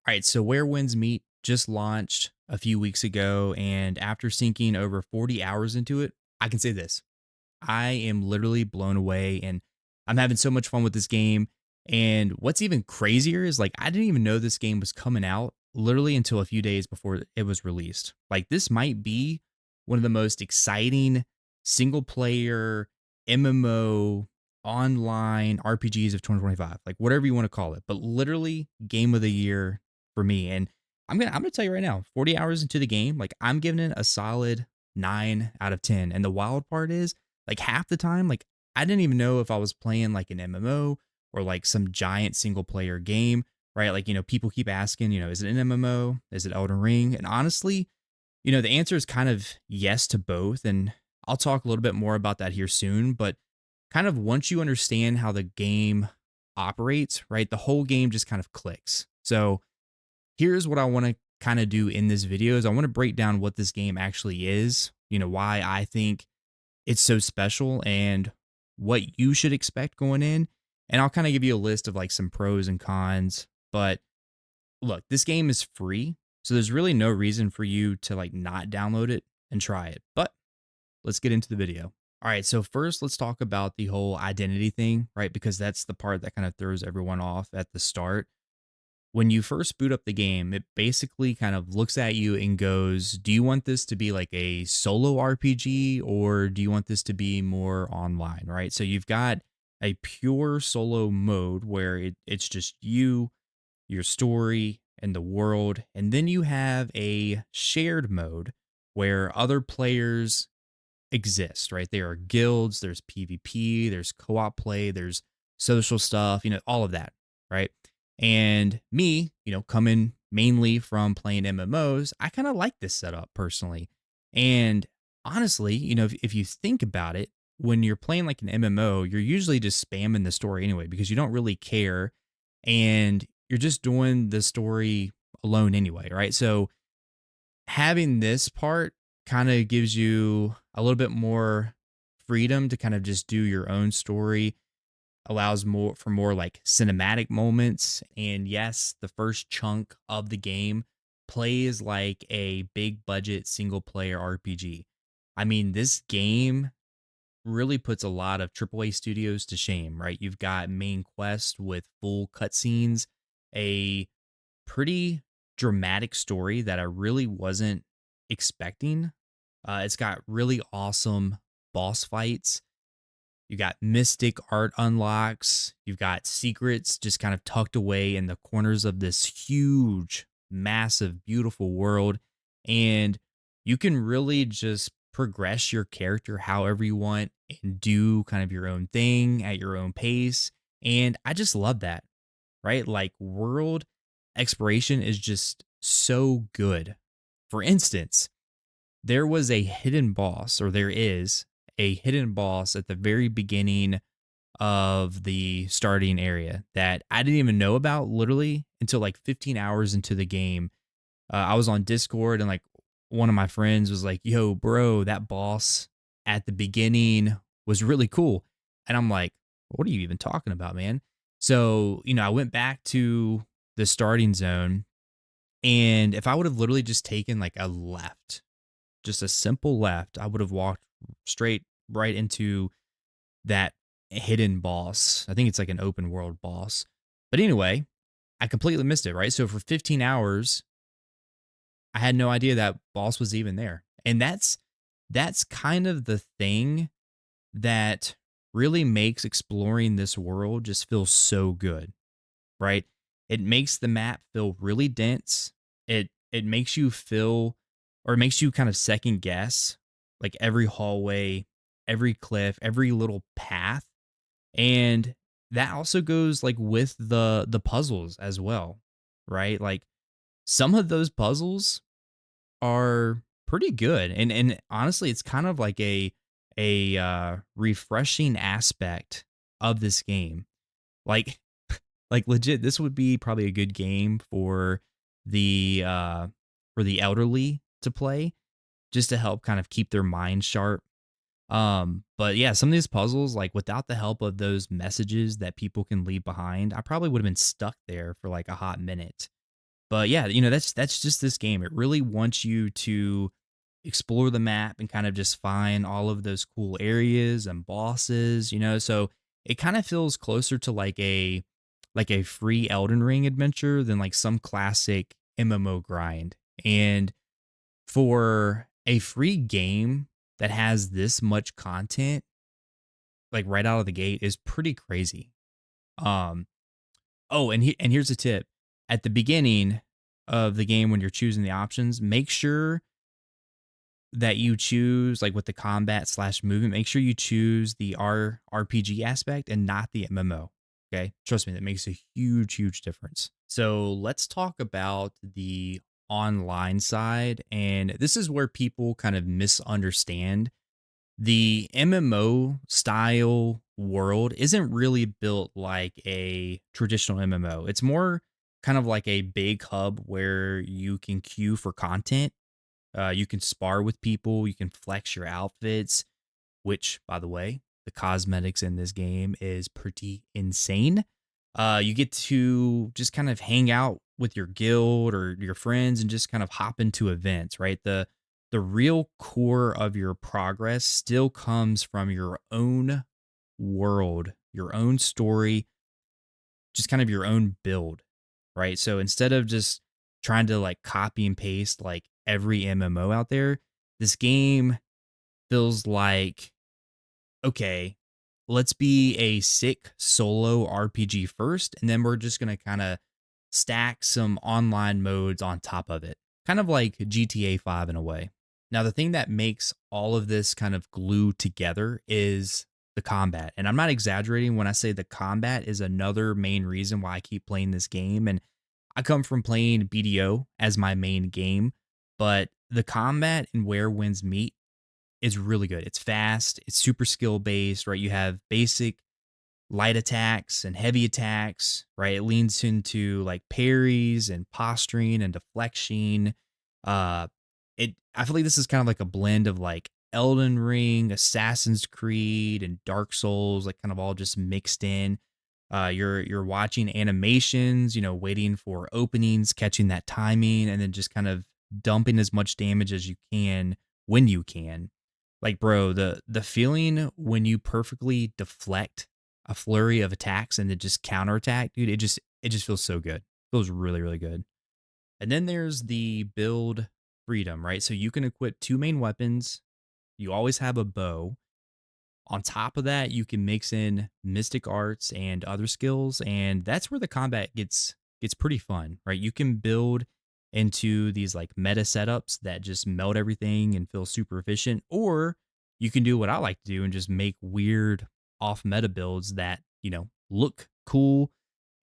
All right, so Where Winds Meet just launched a few weeks ago, and after sinking over 40 hours into it, I can say this. I am literally blown away and I'm having so much fun with this game. And what's even crazier is like I didn't even know this game was coming out literally until a few days before it was released. Like this might be one of the most exciting single player MMO online RPGs of 2025. Like whatever you want to call it, but literally game of the year for me. And I'm going to tell you right now, 40 hours into the game, like I'm giving it a solid 9 out of 10. And the wild part is like half the time, like I didn't even know if I was playing like an MMO or like some giant single player game, right? Like, people keep asking, is it an MMO? Is it Elden Ring? And honestly, the answer is kind of yes to both. And I'll talk a little bit more about that here soon. But kind of once you understand how the game operates, right, the whole game just kind of clicks. So here's what I want to kind of do in this video is I want to break down what this game actually is, why I think it's so special and what you should expect going in. And I'll kind of give you a list of like some pros and cons. But look, this game is free. So there's really no reason for you to like not download it and try it. But let's get into the video. All right. So first, let's talk about the whole identity thing, right? Because that's the part that kind of throws everyone off at the start. When you first boot up the game, it basically kind of looks at you and goes, do you want this to be like a solo RPG or do you want this to be more online, right? So you've got a pure solo mode where it's just you, your story, and the world. And then you have a shared mode where other players exist, right? There are guilds, there's PvP, there's co op play, there's social stuff, all of that, right? And me, coming mainly from playing MMOs, I kind of like this setup personally. And honestly, if you think about it, when you're playing like an MMO, you're usually just spamming the story anyway because you don't really care and you're just doing the story alone anyway, right? So having this part kind of gives you a little bit more freedom to kind of just do your own story, allows more for more like cinematic moments. And yes, the first chunk of the game plays like a big budget single player RPG. I mean, this game really puts a lot of AAA studios to shame, right? You've got main quest with full cutscenes, a pretty dramatic story that I really wasn't expecting. It's got really awesome boss fights. You got mystic art unlocks. You've got secrets just kind of tucked away in the corners of this huge, massive, beautiful world. And you can really just progress your character however you want and do kind of your own thing at your own pace. And I just love that, right? Like world exploration is just so good. For instance, there was a hidden boss, or there is a hidden boss at the very beginning of the starting area that I didn't even know about literally until like 15 hours into the game. I was on Discord and like one of my friends was like, yo, bro, that boss at the beginning was really cool. And I'm like, what are you even talking about, man? So, I went back to the starting zone. And if I would have literally just taken like a left, just a simple left, I would have walked straight right into that hidden boss. I think it's like an open world boss. But anyway, I completely missed it, right? So for 15 hours, I had no idea that boss was even there. And that's kind of the thing that really makes exploring this world just feel so good, right? It makes the map feel really dense. It makes you feel or it makes you kind of second guess like every hallway, every cliff, every little path. And that also goes like with the puzzles as well, right? Like some of those puzzles are pretty good. And honestly, it's kind of like a refreshing aspect of this game. Like like legit, this would be probably a good game for the elderly to play, just to help kind of keep their mind sharp. But yeah, some of these puzzles, like without the help of those messages that people can leave behind, I probably would have been stuck there for like a hot minute. But yeah, that's just this game. It really wants you to explore the map and kind of just find all of those cool areas and bosses. So it kind of feels closer to like a free Elden Ring adventure than like some classic MMO grind. And for a free game that has this much content, like right out of the gate, is pretty crazy. Um, oh, and here's a tip: at the beginning of the game, when you're choosing the options, make sure that you choose like with the combat slash movement. Make sure you choose the RPG aspect and not the MMO. Okay, trust me, that makes a huge difference. So let's talk about the online side, and this is where people kind of misunderstand the MMO style world isn't really built like a traditional MMO. It's more kind of like a big hub where you can queue for content. You can spar with people, you can flex your outfits, which, by the way, the cosmetics in this game is pretty insane. You get to just kind of hang out with your guild or your friends and just kind of hop into events, right? The real core of your progress still comes from your own world, your own story, just kind of your own build, right? So instead of just trying to like copy and paste like every MMO out there, this game feels like, okay, let's be a sick solo RPG first, and then we're just going to kind of stack some online modes on top of it. Kind of like GTA 5 in a way. Now, the thing that makes all of this kind of glue together is the combat. And I'm not exaggerating when I say the combat is another main reason why I keep playing this game. And I come from playing BDO as my main game, but the combat and where winds meet is really good. It's fast, it's super skill based, right? You have basic light attacks and heavy attacks, right? It leans into like parries and posturing and deflection. Uh I feel like this is kind of like a blend of like Elden Ring, Assassin's Creed, and Dark Souls, like kind of all just mixed in. You're watching animations, waiting for openings, catching that timing, and then just kind of dumping as much damage as you can when you can. Like, bro, the feeling when you perfectly deflect a flurry of attacks and then just counterattack, dude, it just feels so good. Feels really good. And then there's the build freedom, right? So you can equip two main weapons. You always have a bow. On top of that, you can mix in mystic arts and other skills, and that's where the combat gets pretty fun, right? You can build into these like meta setups that just melt everything and feel super efficient, or you can do what I like to do and just make weird off meta builds that, look cool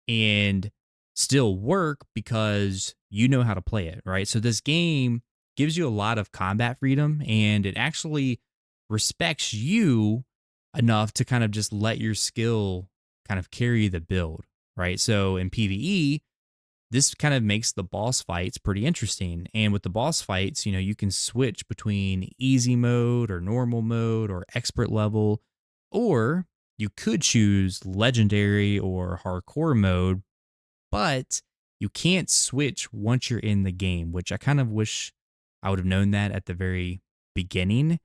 and still work because you know how to play it, right? So this game gives you a lot of combat freedom and it actually respects you enough to kind of just let your skill kind of carry the build, right? So in PvE, this kind of makes the boss fights pretty interesting. And with the boss fights, you can switch between easy mode or normal mode or expert level, or you could choose legendary or hardcore mode, but you can't switch once you're in the game, which I kind of wish I would have known that at the very beginning.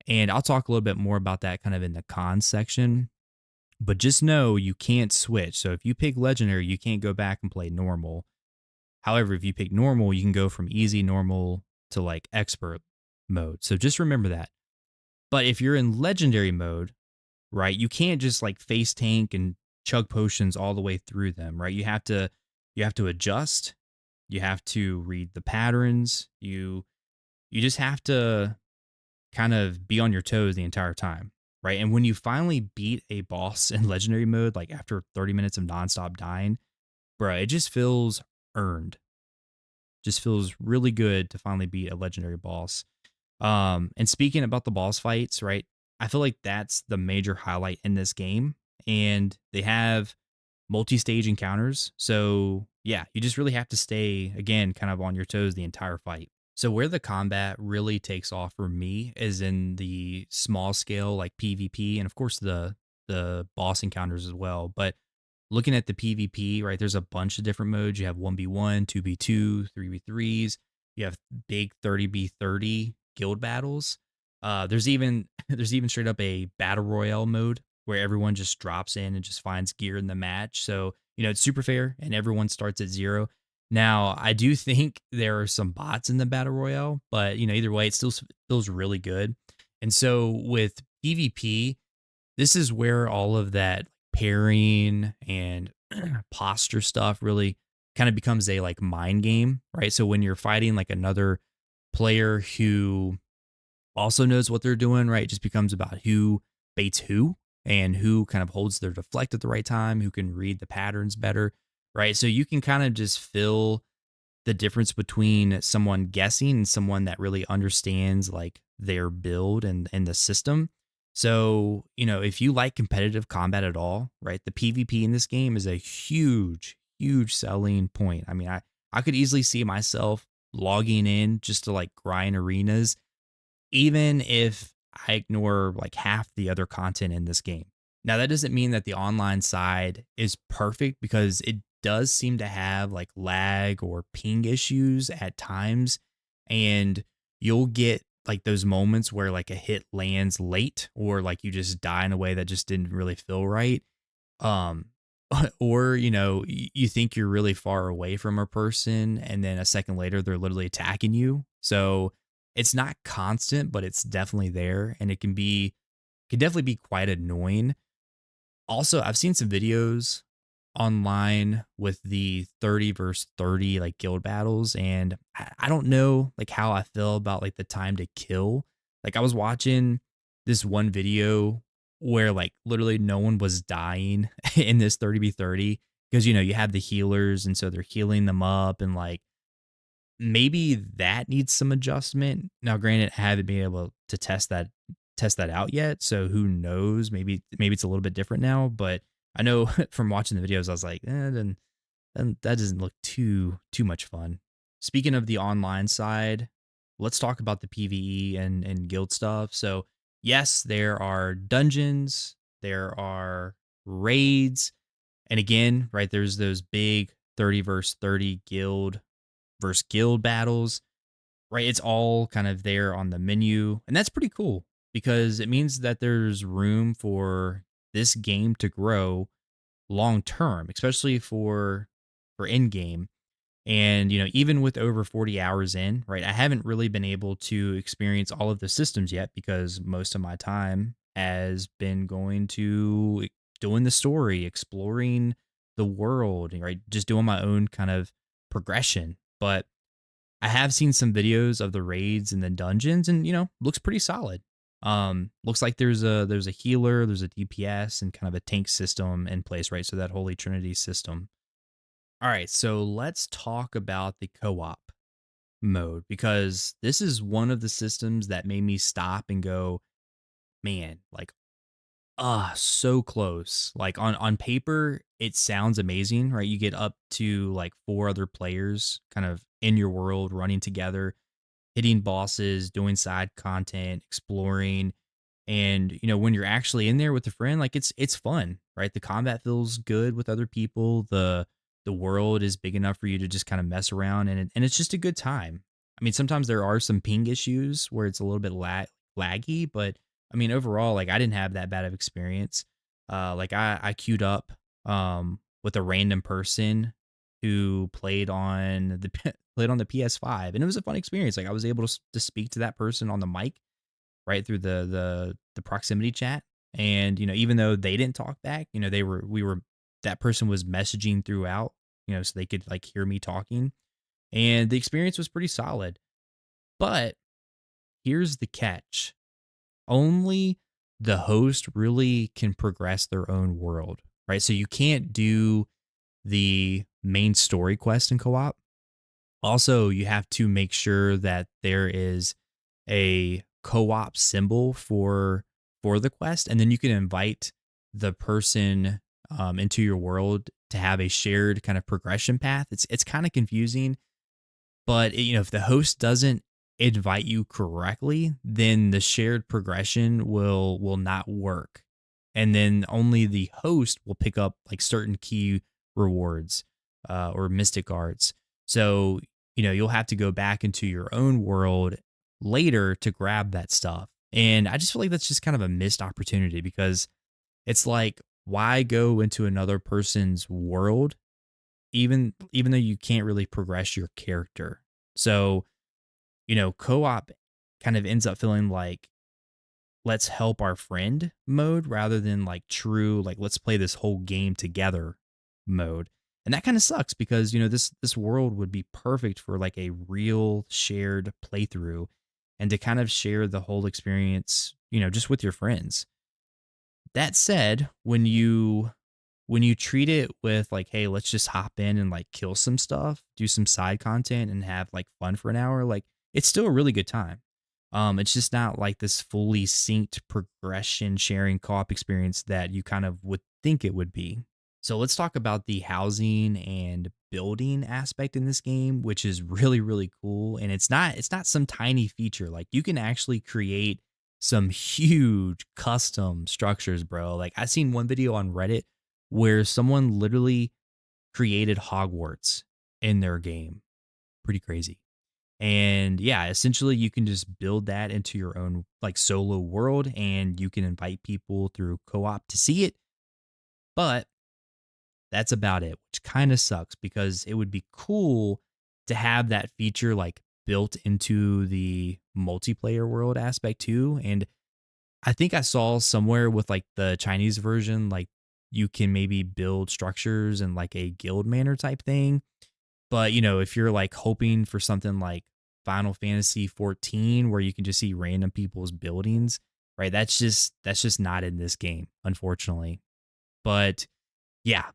And I'll talk a little bit more about that kind of in the cons section. But just know you can't switch. So if you pick legendary, you can't go back and play normal. However, if you pick normal, you can go from easy, normal to like expert mode. So just remember that. But if you're in legendary mode, right, you can't just like face tank and chug potions all the way through them, right? You have to adjust. You have to read the patterns. You just have to kind of be on your toes the entire time, right? And when you finally beat a boss in legendary mode, like after 30 minutes of nonstop dying, bro, it just feels earned. Just feels really good to finally beat a legendary boss. And speaking about the boss fights, right? I feel like that's the major highlight in this game. And they have multi-stage encounters. So yeah, you just really have to stay again kind of on your toes the entire fight. So where the combat really takes off for me is in the small scale like PvP and of course the boss encounters as well. But looking at the PvP, right? There's a bunch of different modes. You have 1v1, 2v2, 3v3s. You have big 30v30 guild battles. There's even there's even straight up a battle royale mode where everyone just drops in and just finds gear in the match. So, it's super fair and everyone starts at zero. Now, I do think there are some bots in the battle royale, but either way, it still feels really good. And so with PvP, this is where all of that pairing and posture stuff really kind of becomes a like mind game, right? So when you're fighting like another player who also knows what they're doing, right? It just becomes about who baits who and who kind of holds their deflect at the right time, who can read the patterns better, right? So you can kind of just feel the difference between someone guessing and someone that really understands like their build and the system. So, if you like competitive combat at all, right? The PvP in this game is a huge, huge selling point. I mean, I could easily see myself logging in just to like grind arenas, even if I ignore like half the other content in this game. Now, that doesn't mean that the online side is perfect because it does seem to have like lag or ping issues at times. And you'll get like those moments where like a hit lands late or like you just die in a way that just didn't really feel right. Um, or, you think you're really far away from a person and then a second later they're literally attacking you. So it's not constant, but it's definitely there and it can definitely be quite annoying. Also, I've seen some videos online with the 30 versus 30 like guild battles, and I don't know like how I feel about like the time to kill. Like I was watching this one video where like literally no one was dying in this 30v30 because you have the healers and so they're healing them up and like maybe that needs some adjustment. Now, granted, I haven't been able to test that out yet, so who knows? Maybe it's a little bit different now, but I know from watching the videos, I was like, then that doesn't look too much fun. Speaking of the online side, let's talk about the PvE and guild stuff. So, yes, there are dungeons, there are raids, and again, right, there's those big 30 versus 30 guild versus guild battles, right? It's all kind of there on the menu. And that's pretty cool because it means that there's room for this game to grow long term, especially for in game. And even with over 40 hours in, right? I haven't really been able to experience all of the systems yet because most of my time has been going to doing the story, exploring the world, right? Just doing my own kind of progression. But I have seen some videos of the raids and the dungeons and looks pretty solid. Looks like there's a healer, there's a DPS and kind of a tank system in place, right? So that Holy Trinity system. All right, so let's talk about the co-op mode because this is one of the systems that made me stop and go, man, like so close. Like on paper, it sounds amazing, right? You get up to like four other players kind of in your world running together, hitting bosses, doing side content, exploring. And when you're actually in there with a friend, like it's fun, right? The combat feels good with other people. The world is big enough for you to just kind of mess around and it's just a good time. I mean, sometimes there are some ping issues where it's a little bit laggy, but I mean, overall, like I didn't have that bad of experience. Like I queued up with a random person who played on played on the PS5, and it was a fun experience. Like I was able to speak to that person on the mic right through the proximity chat, and even though they didn't talk back, they were we were that person was messaging throughout, so they could like hear me talking, and the experience was pretty solid. But here's the catch: only the host really can progress their own world, right? So you can't do the main story quest in co-op. Also, you have to make sure that there is a co-op symbol for the quest, and then you can invite the person into your world to have a shared kind of progression path. It's kind of confusing, but if the host doesn't invite you correctly, then the shared progression will not work. and then only the host will pick up like certain key rewards or mystic arts. So, you'll have to go back into your own world later to grab that stuff. And I just feel like that's just kind of a missed opportunity because it's like, why go into another person's world even though you can't really progress your character? So, co-op kind of ends up feeling like let's help our friend mode rather than like true like let's play this whole game together mode. And that kind of sucks because this world would be perfect for like a real shared playthrough and to kind of share the whole experience, just with your friends. That said, when you treat it with like, hey, let's just hop in and like kill some stuff, do some side content and have like fun for an hour, like it's still a really good time. It's just not like this fully synced progression sharing co-op experience that you kind of would think it would be. So let's talk about the housing and building aspect in this game, which is really, really cool. And it's not some tiny feature. Like you can actually create some huge custom structures, bro. Like I seen one video on Reddit where someone literally created Hogwarts in their game. Pretty crazy. And yeah, essentially you can just build that into your own like solo world and you can invite people through co-op to see it. But that's about it, which kind of sucks because it would be cool to have that feature like built into the multiplayer world aspect too. And I think I saw somewhere with like the Chinese version, like you can maybe build structures in like a guild manor type thing. But if you're like hoping for something like Final Fantasy 14 where you can just see random people's buildings, right? That's just not in this game, unfortunately. But yeah,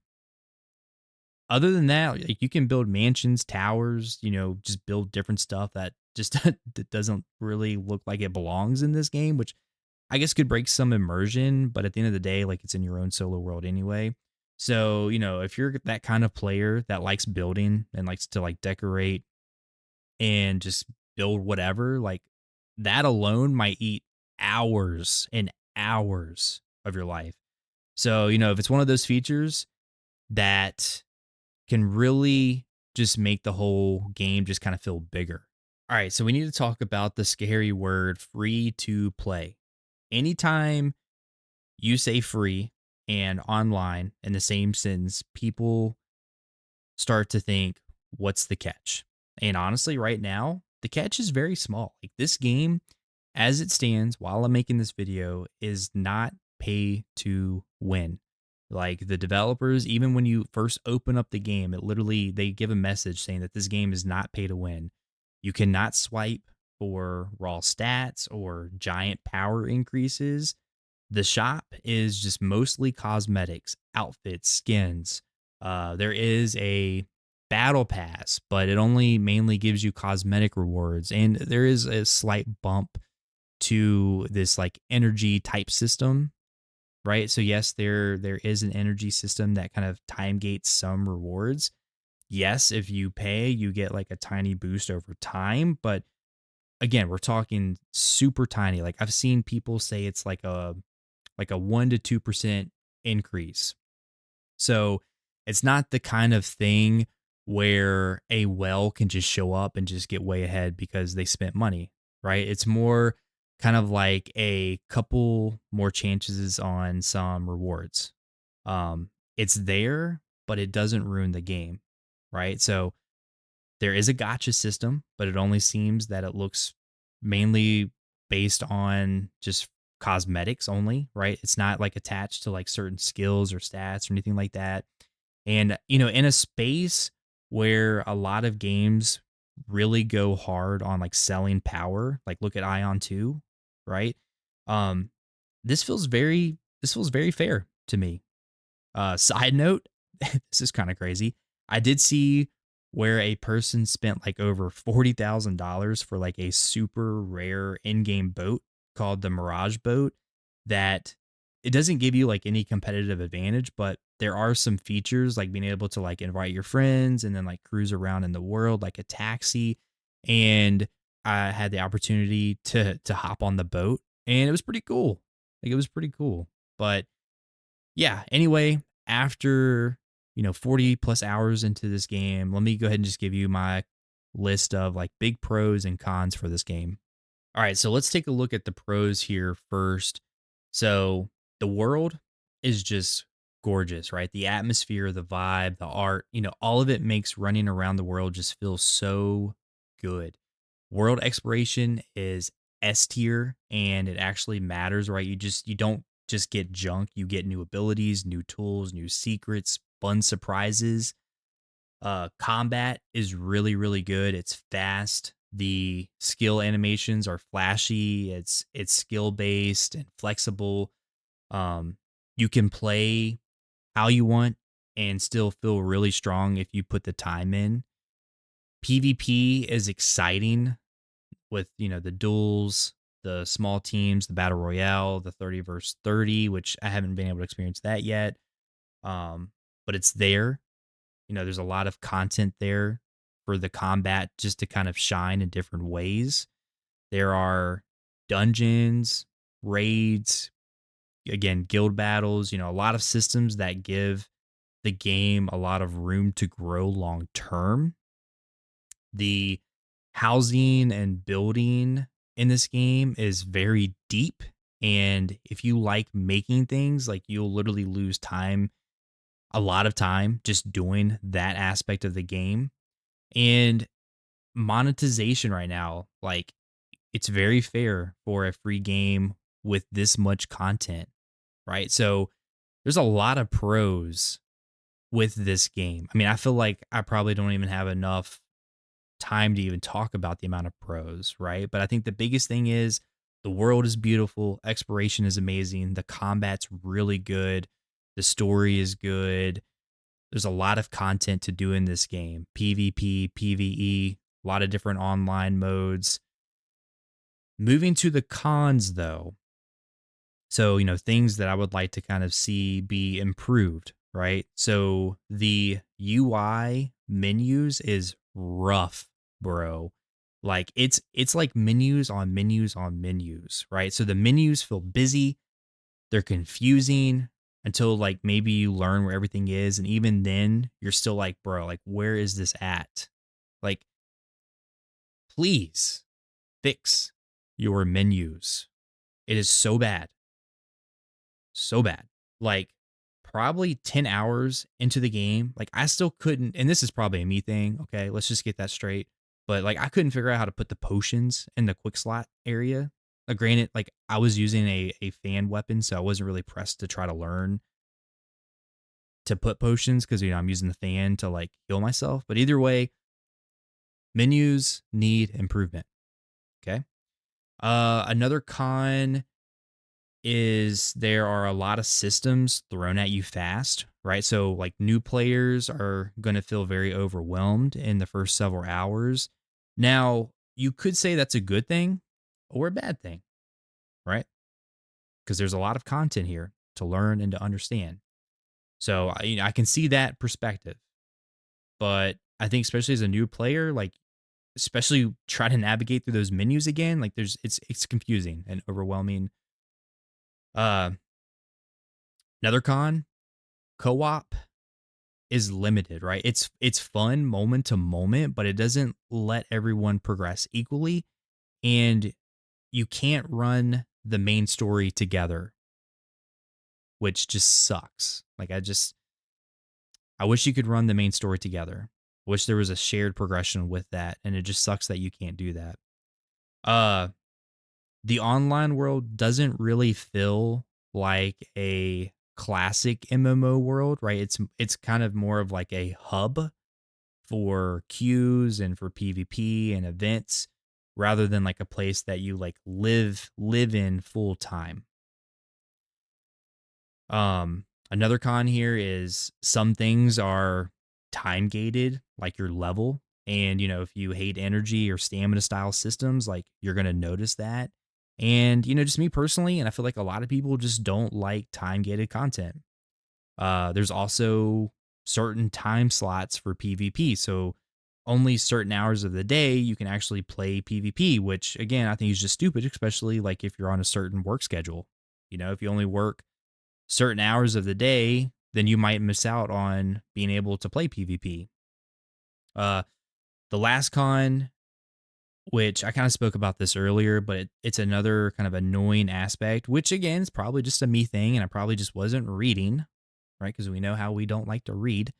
other than that, like you can build mansions, towers, just build different stuff that just that doesn't really look like it belongs in this game, which I guess could break some immersion, but at the end of the day, like it's in your own solo world anyway. So, if you're that kind of player that likes building and likes to like decorate and just build whatever, like that alone might eat hours and hours of your life. So, if it's one of those features that can really just make the whole game just kind of feel bigger. All right, so we need to talk about the scary word free to play. Anytime you say free and online in the same sentence, people start to think, what's the catch? And honestly, right now, the catch is very small. Like this game, as it stands while I'm making this video, is not pay to win. Like the developers, even when you first open up the game, it literally they give a message saying that this game is not pay to win. You cannot swipe for raw stats or giant power increases. The shop is just mostly cosmetics, outfits, skins. There is a battle pass, but it only mainly gives you cosmetic rewards. And there is a slight bump to this like energy type system, right? So yes, there is an energy system that kind of time gates some rewards. Yes, if you pay, you get like a tiny boost over time, but again, we're talking super tiny. Like I've seen people say it's like a 1 to 2% increase. So it's not the kind of thing where a well can just show up and just get way ahead because they spent money, right? It's more kind of like a couple more chances on some rewards. It's there, but it doesn't ruin the game, right? So there is a gotcha system, but it only seems that it looks mainly based on just cosmetics only, right? It's not like attached to like certain skills or stats or anything like that. And, in a space where a lot of games really go hard on like selling power, like look at Ion 2, right? Um, this feels very fair to me. Side note, this is kind of crazy. I did see where a person spent like over $40,000 for like a super rare in-game boat called the Mirage boat that it doesn't give you like any competitive advantage, but there are some features like being able to like invite your friends and then like cruise around in the world like a taxi. And I had the opportunity to hop on the boat and it was pretty cool. Like it was pretty cool. But Yeah, anyway, after, 40 plus hours into this game, let me go ahead and just give you my list of like big pros and cons for this game. All right, so let's take a look at the pros here first. So, the world is just gorgeous, right? The atmosphere, the vibe, the art, all of it makes running around the world just feel so good. World exploration is S tier and it actually matters, right? You don't just get junk, you get new abilities, new tools, new secrets, fun surprises. Combat is really, really good. It's fast. The skill animations are flashy. It's skill based and flexible. Um, you can play how you want and still feel really strong if you put the time in. PvP is exciting with the duels, the small teams, the battle royale, the 30 versus 30, which I haven't been able to experience that yet. But it's there. There's a lot of content there for the combat just to kind of shine in different ways. There are dungeons, raids, again, guild battles, a lot of systems that give the game a lot of room to grow long term. The housing and building in this game is very deep. And if you like making things, like you'll literally lose time, a lot of time just doing that aspect of the game. And monetization right now, like it's very fair for a free game with this much content, right? So there's a lot of pros with this game. I mean, I feel like I probably don't even have enough time to even talk about the amount of pros, right? But I think the biggest thing is the world is beautiful, exploration is amazing, the combat's really good, the story is good. There's a lot of content to do in this game. PvP, PvE, a lot of different online modes. Moving to the cons though. So, things that I would like to kind of see be improved, right? So, the UI menus is rough, bro. Like it's like menus on menus on menus, right? So the menus feel busy, they're confusing until like maybe you learn where everything is and even then you're still like, "Bro, like where is this at?" Like please fix your menus. It is so bad. So bad. Like probably 10 hours into the game, like I still couldn't, and this is probably a me thing. Okay, let's just get that straight. But like I couldn't figure out how to put the potions in the quick slot area. Granted, like I was using a fan weapon, so I wasn't really pressed to try to learn to put potions because I'm using the fan to like heal myself. But either way, menus need improvement. Okay. Another con is there are a lot of systems thrown at you fast, right? So like new players are going to feel very overwhelmed in the first several hours. Now, you could say that's a good thing or a bad thing, right? Because there's a lot of content here to learn and to understand. So I can see that perspective, but I think especially as a new player, like especially try to navigate through those menus again, like it's confusing and overwhelming. Uh, Another con, co-op is limited, right? It's fun moment to moment, but it doesn't let everyone progress equally and you can't run the main story together, which just sucks. Like I wish you could run the main story together. I wish there was a shared progression with that and it just sucks that you can't do that. Uh the online world doesn't really feel like a classic MMO world, right? It's kind of more of like a hub for queues and for PvP and events rather than like a place that you like live in full time. Another con here is some things are time gated, like your level. And if you hate energy or stamina style systems, like you're gonna notice that. And just me personally, and I feel like a lot of people just don't like time gated content. There's also certain time slots for PvP. So only certain hours of the day you can actually play PvP, which again, I think is just stupid, especially like if you're on a certain work schedule. If you only work certain hours of the day, then you might miss out on being able to play PvP. Uh, the last con, which I kind of spoke about this earlier, but it's another kind of annoying aspect, which again is probably just a me thing, and I probably just wasn't reading, right? Because we know how we don't like to read.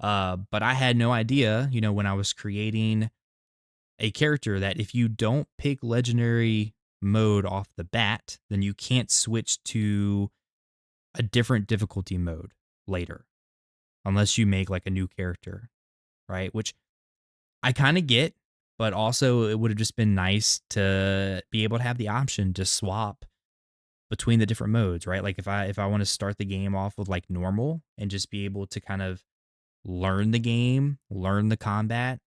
But I had no idea, when I was creating a character, that if you don't pick legendary mode off the bat, then you can't switch to a different difficulty mode later, unless you make like a new character, right? Which I kind of get, but also it would have just been nice to be able to have the option to swap between the different modes, right? Like if I want to start the game off with like normal and just be able to kind of learn the game, learn the combat,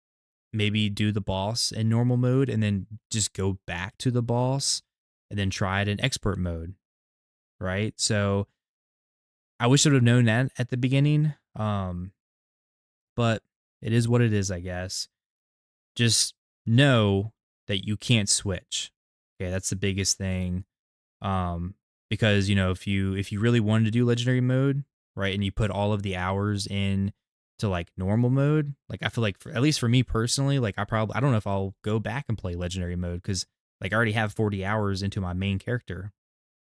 maybe do the boss in normal mode and then just go back to the boss and then try it in expert mode, right? So I wish I would have known that at the beginning. But it is what it is, I guess. Just know that you can't switch. Okay, that's the biggest thing. Um, because if you really wanted to do legendary mode, right, and you put all of the hours in to like normal mode, like I feel like at least for me personally, like I don't know if I'll go back and play legendary mode because like I already have 40 hours into my main character.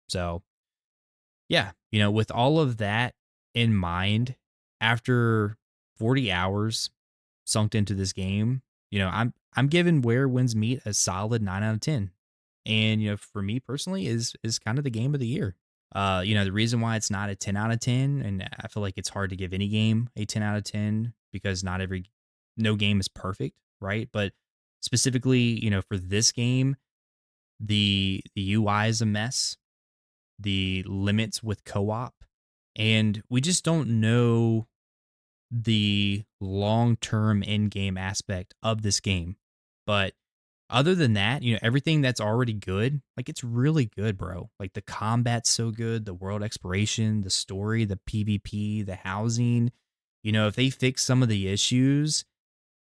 So yeah, with all of that in mind, after 40 hours sunk into this game, I'm giving Where Winds Meet a solid 9 out of 10. And for me personally is kind of the game of the year. The reason why it's not a 10 out of 10, and I feel like it's hard to give any game a 10 out of 10 because no game is perfect, right? But specifically, for this game, the UI is a mess, the limits with co-op, and we just don't know the long-term in-game aspect of this game. But other than that, everything that's already good, like it's really good, bro. Like the combat's so good, the world exploration, the story, the PvP, the housing. If they fix some of the issues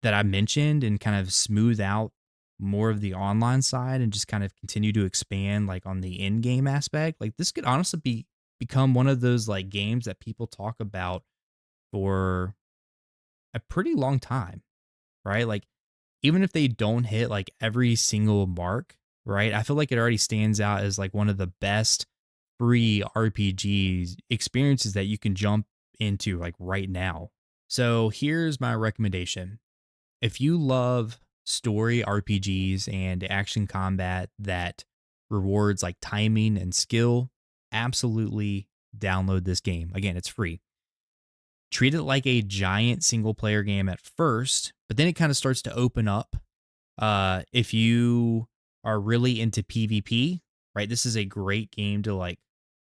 that I mentioned and kind of smooth out more of the online side and just kind of continue to expand like on the in-game aspect, like this could honestly become one of those like games that people talk about for a pretty long time, right? Like even if they don't hit like every single mark, right? I feel like it already stands out as like one of the best free RPGs experiences that you can jump into like right now. So here's my recommendation. If you love story RPGs and action combat that rewards like timing and skill, absolutely download this game. Again, it's free. Treat it like a giant single player game at first, but then it kind of starts to open up. If you are really into PvP, right? This is a great game to like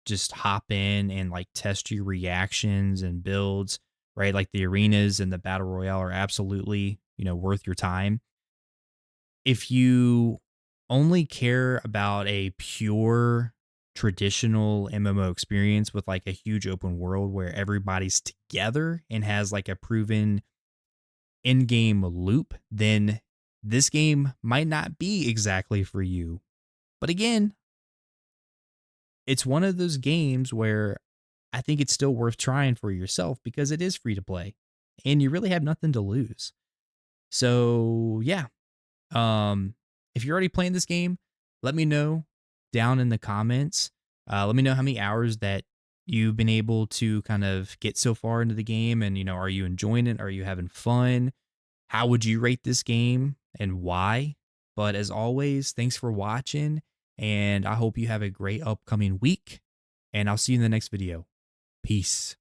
just hop in and like test your reactions and builds, right? Like the arenas and the battle royale are absolutely, worth your time. If you only care about a pure traditional MMO experience with like a huge open world where everybody's together and has like a proven in-game loop, then this game might not be exactly for you. But again, it's one of those games where I think it's still worth trying for yourself because it is free to play and you really have nothing to lose. So, yeah, if you're already playing this game, let me know down in the comments. Let me know how many hours that you've been able to kind of get so far into the game, and are you enjoying it? Are you having fun? How would you rate this game and why? But as always, thanks for watching, and I hope you have a great upcoming week. And I'll see you in the next video. Peace.